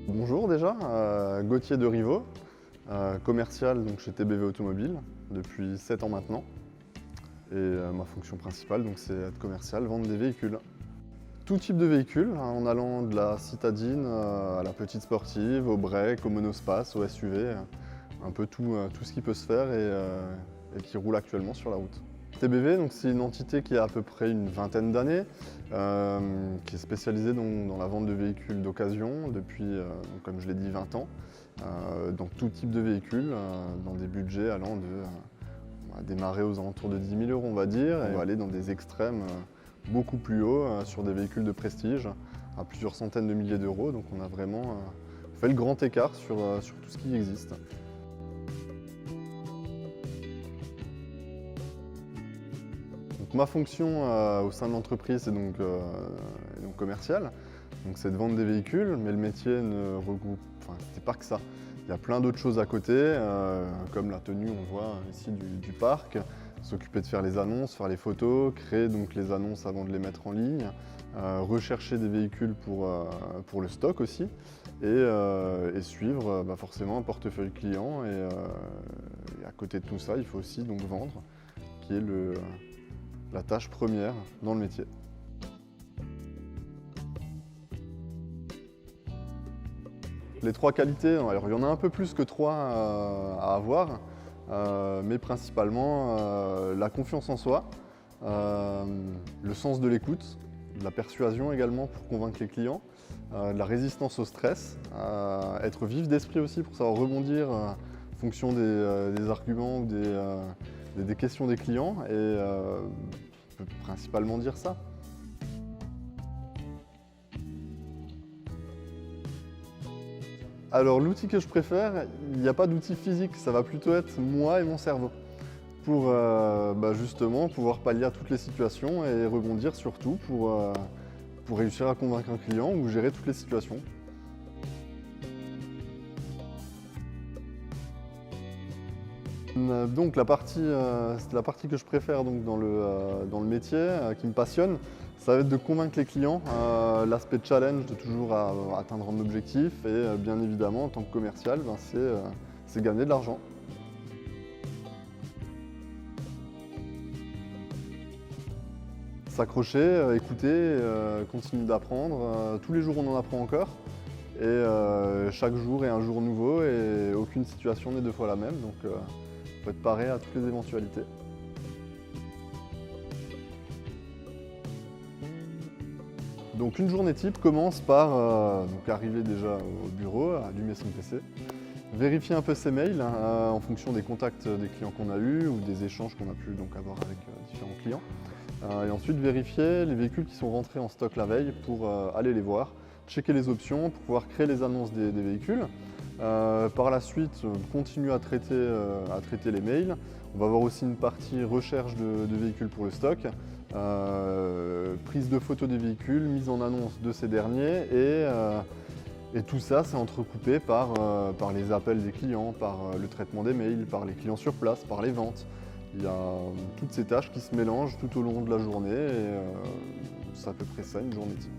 Bonjour déjà, Gauthier de Rivaux, commercial donc chez TBV Automobile depuis 7 ans maintenant. Et ma fonction principale c'est être commercial, vendre des véhicules. Tout type de véhicules, en allant de la citadine à la petite sportive, au break, au monospace, au SUV, un peu tout ce qui peut se faire et qui roule actuellement sur la route. TBV, c'est une entité qui a à peu près une vingtaine d'années, qui est spécialisée dans la vente de véhicules d'occasion depuis, comme je l'ai dit, 20 ans, dans tout type de véhicules, dans des budgets allant on va démarrer aux alentours de 10 000 € on va dire, et on va aller dans des extrêmes beaucoup plus hauts sur des véhicules de prestige à plusieurs centaines de milliers d'euros. Donc on a vraiment fait le grand écart sur tout ce qui existe. Donc, ma fonction au sein de l'entreprise est donc commerciale, donc c'est de vendre des véhicules, mais le métier ne regroupe, c'est pas que ça. Il y a plein d'autres choses à côté, comme la tenue, on voit ici du parc, s'occuper de faire les annonces, faire les photos, créer donc les annonces avant de les mettre en ligne, rechercher des véhicules pour le stock aussi, et suivre forcément un portefeuille client. Et à côté de tout ça, il faut aussi donc vendre, qui est la tâche première dans le métier. Les 3 qualités, alors il y en a un peu plus que 3 à avoir, mais principalement la confiance en soi, le sens de l'écoute, de la persuasion également pour convaincre les clients, de la résistance au stress, être vif d'esprit aussi pour savoir rebondir en fonction des arguments ou des questions des clients, et je peux principalement dire ça. Alors l'outil que je préfère, il n'y a pas d'outil physique, ça va plutôt être moi et mon cerveau. Pour justement pouvoir pallier à toutes les situations et rebondir surtout pour réussir à convaincre un client ou gérer toutes les situations. Donc la partie que je préfère donc, dans le métier, qui me passionne, ça va être de convaincre les clients, l'aspect challenge de toujours atteindre un objectif, et bien évidemment en tant que commercial, c'est gagner de l'argent. S'accrocher, écouter, continuer d'apprendre. Tous les jours on en apprend encore, et chaque jour est un jour nouveau et aucune situation n'est 2 fois la même, donc il faut être paré à toutes les éventualités. Donc une journée type commence par arriver déjà au bureau, allumer son PC, vérifier un peu ses mails en fonction des contacts des clients qu'on a eus ou des échanges qu'on a pu avoir avec différents clients. Et ensuite vérifier les véhicules qui sont rentrés en stock la veille pour aller les voir, checker les options pour pouvoir créer les annonces des véhicules. Par la suite, continuer à traiter les mails. On va avoir aussi une partie recherche de véhicules pour le stock, prise de photos des véhicules, mise en annonce de ces derniers, et tout ça c'est entrecoupé par les appels des clients, par le traitement des mails, par les clients sur place, par les ventes. Il y a toutes ces tâches qui se mélangent tout au long de la journée, et c'est à peu près ça une journée type.